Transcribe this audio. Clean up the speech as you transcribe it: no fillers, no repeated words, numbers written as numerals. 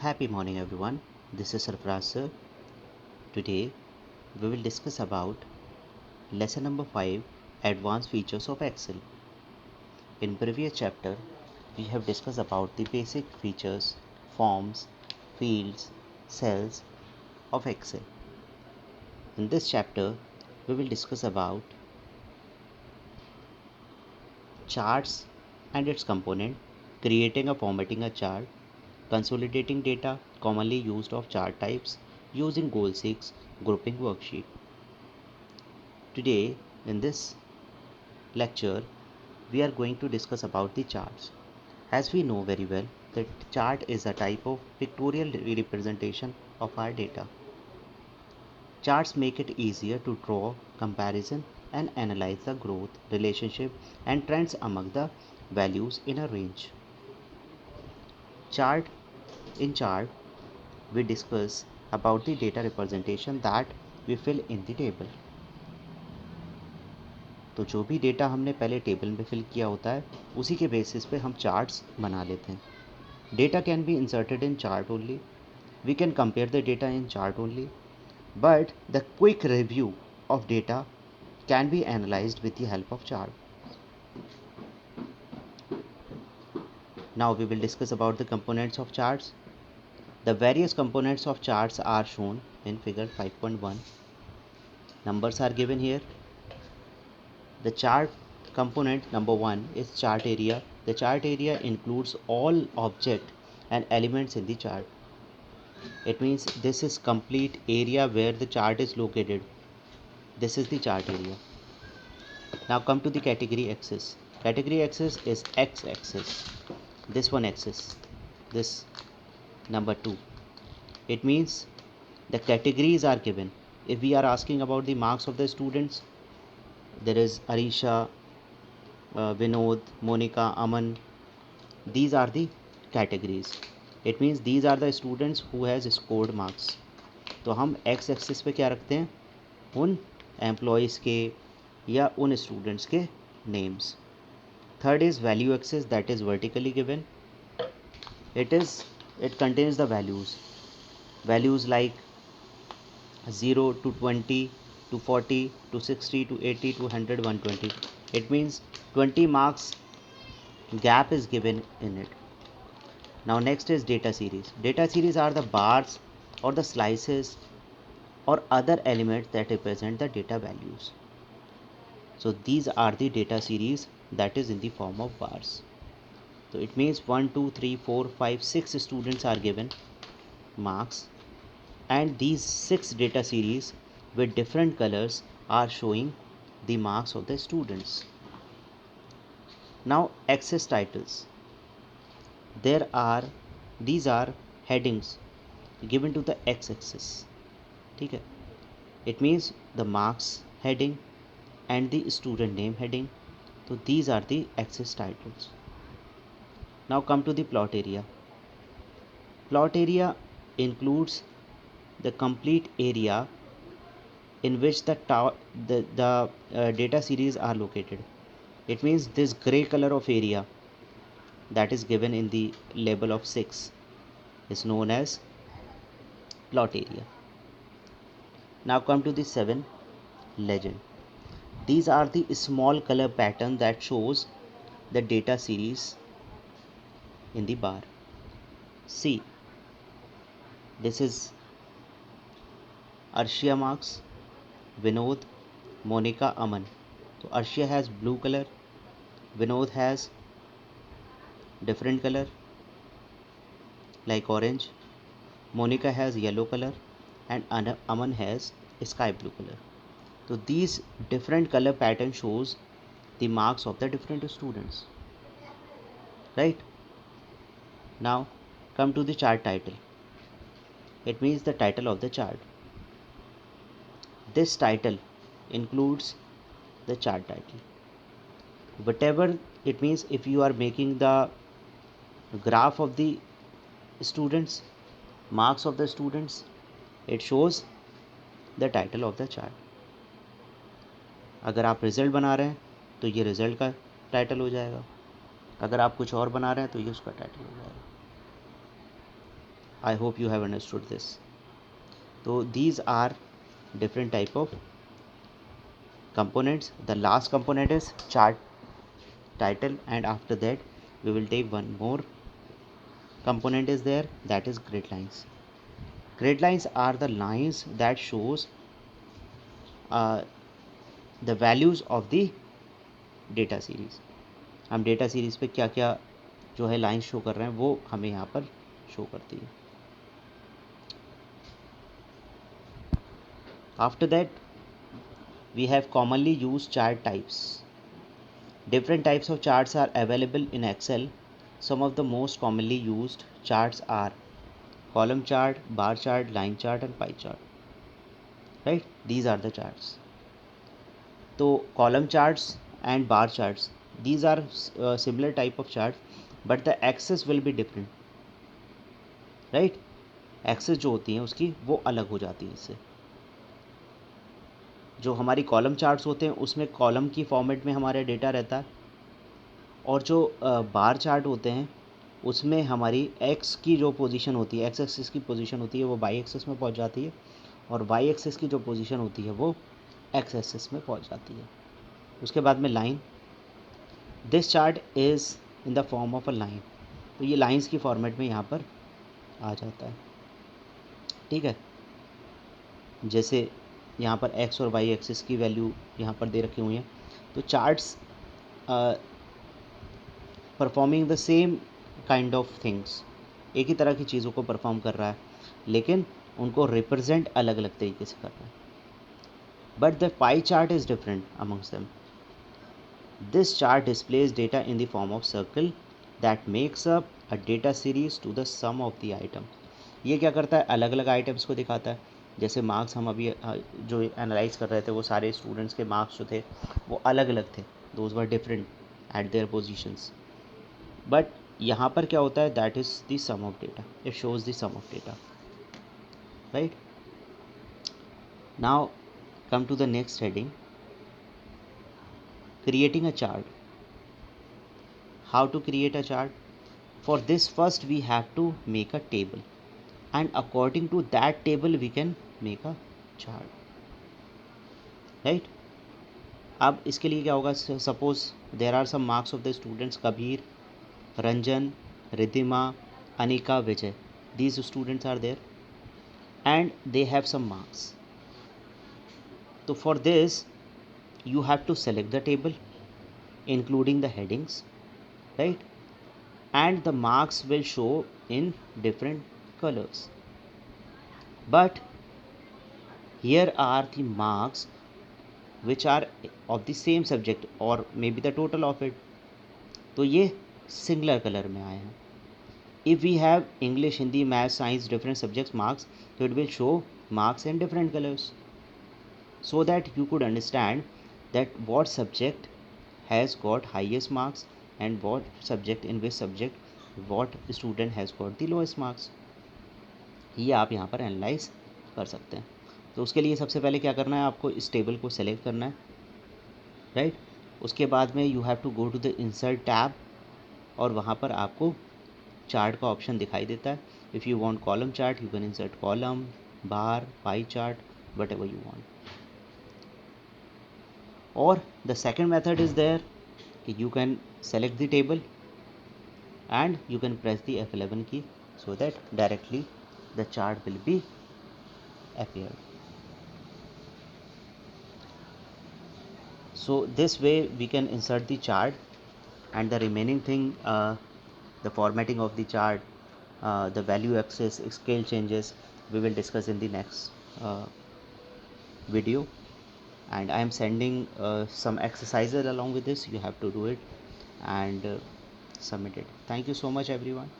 Happy morning everyone. This is Sarfraz sir. Today we will discuss about lesson number 5, advanced features of Excel. In previous chapter we have discussed about the basic features, forms, fields, cells of Excel. In this chapter we will discuss about charts and its component, creating or formatting a chart, consolidating data commonly used of chart types, using goal 6 grouping worksheet. Today in this lecture we are going to discuss about the charts. As we know very well that chart is a type of pictorial representation of our data. Charts make it easier to draw comparison and analyze the growth, relationship and trends among the values in a range. Chart in chart we discuss about the data representation that we fill in the table. तो जो भी data हमने पहले table में fill किया होता है उसी के बेसिस पे हम चार्ट्स बना लेते हैं. Data can be inserted in chart only. We can compare the data in chart only. But the quick review of data can be analyzed with the help of chart. Now we will discuss about the components of charts. The various components of charts are shown in figure 5.1. Numbers are given here. The chart component number 1 is chart area. The chart area includes all object and elements in the chart. It means this is complete area where the chart is located. This is the chart area. Now come to the category axis. Category axis is x-axis. This one axis. This number 2. It means the categories are given. If we are asking about the marks of the students, there is Arisha, Vinod, Monica, Aman. These are the categories. It means these are the students who has scored marks. तो हम x axis पे क्या रखते हैं, उन employees के या उन स्टूडेंट्स के names. Third is value axis, that is vertically given. it contains the values like 0 to 20 to 40 to 60 to 80 to 100 120. It means 20 marks gap is given in it. Now next is data series. Data series are the bars or the slices or other elements that represent the data values. So these are the data series that is in the form of bars. So it means 1 2 3 4 5 6 students are given marks, and these 6 data series with different colors are showing the marks of the students. Now axis titles. These are headings given to the x-axis. ठीक है. It means the marks heading and the student name heading. So these are the axis titles. Now come to the plot area. Plot area includes the complete area in which the data series are located. It means this gray color of area that is given in the label of 6 is known as plot area. Now come to the 7, legend. These are the small color pattern that shows the data series in the bar. See, this is Arshia marks, Vinod, Monica, Aman. So Arshia has blue color, Vinod has different color like orange, Monica has yellow color, and Aman has sky blue color. So these different color pattern shows the marks of the different students, right? Now come to the chart title. It means the title of the chart. This title includes the chart title. Whatever it means, if you are making the graph of the students, marks of the students, it shows the title of the chart. अगर आप result बना रहे हैं तो ये result का title हो जाएगा. अगर आप कुछ और बना रहे हैं तो ये उसका टाइटल हो जाएगा. I hope you have understood this. So these are different type of components. The last component is chart title, and after that we will take one more component is there, that is grid lines. Grid lines are the lines that shows uh, the values of the data series. हम data series पे क्या क्या जो है line show कर रहे हैं वो हमें यहाँ पर शो करती है. After that we have commonly used chart types. Different types of charts are available in Excel. Some of the most commonly used charts are column chart, bar chart, line chart and pie chart. Right? These are the charts. So column charts and bar charts, these are similar type of charts, but the axis will be different. Right? Axes जो होती हैं उसकी वो अलग हो जाती है इससे. जो हमारी कॉलम चार्ट्स होते हैं उसमें कॉलम की फॉर्मेट में हमारा डेटा रहता है, और जो बार चार्ट होते हैं उसमें हमारी एक्स की जो पोजीशन होती है, एक्स एक्सिस की पोजीशन होती है वो वाई एक्सिस में पहुंच जाती है, और वाई एक्सिस की जो पोजीशन होती है वो एक्स एक्सिस में पहुंच जाती है. उसके बाद में line. This chart is in the form of a line. तो ये लाइंस की फॉर्मेट में यहाँ पर आ जाता है. ठीक है. जैसे यहाँ पर एक्स और वाई एक्सिस की वैल्यू यहाँ पर दे रखी हुई हैं. तो charts performing the same kind of things, एक ही तरह की चीज़ों को परफॉर्म कर रहा है, लेकिन उनको रिप्रेजेंट अलग अलग तरीके से कर रहा है. But the pie chart is different amongst them. This chart displays data in the form of circle that makes up a data series to the sum of the item. ये क्या करता है, अलग अलग आइटम्स को दिखाता है. जैसे मार्क्स हम अभी जो एनालाइज कर रहे थे वो सारे स्टूडेंट्स के मार्क्स जो थे वो अलग अलग थे, those were different at their positions. But यहाँ पर क्या होता है, that is the sum of data, it shows the sum of data. Right. Now come to the next heading, creating a chart. How to create a chart? For this first we have to make a table, and according to that table we can make a chart. Right? अब इसके लिए क्या होगा, suppose there are some marks of the students Kabir, Ranjan, Riddhima, Anika, Vijay. These students are there and they have some marks. So for this you have to select the table including the headings, right? And the marks will show in different colors. But here are the marks which are of the same subject or maybe the total of it. तो ये singular colour में आए हैं. If we have English, Hindi, Math, Science, different subjects marks, so it will show marks in different colors, so that you could understand that what subject has got highest marks and what subject, in which subject what student has got the lowest marks. ये आप यहाँ पर analyse कर सकते हैं. तो उसके लिए सबसे पहले क्या करना है, आपको इस टेबल को सेलेक्ट करना है. राइट. उसके बाद में you have to go to the insert tab, और वहाँ पर आपको चार्ट का ऑप्शन दिखाई देता है. If you want column chart you can insert column, bar, pie chart, whatever you want. और the second method is there कि you can select the table and you can press the F11 key so that directly the chart will be appeared. So this way we can insert the chart, and the remaining thing, the formatting of the chart, the value access, scale changes, we will discuss in the next video. And I am sending some exercises along with this. You have to do it and submit it. Thank you so much everyone.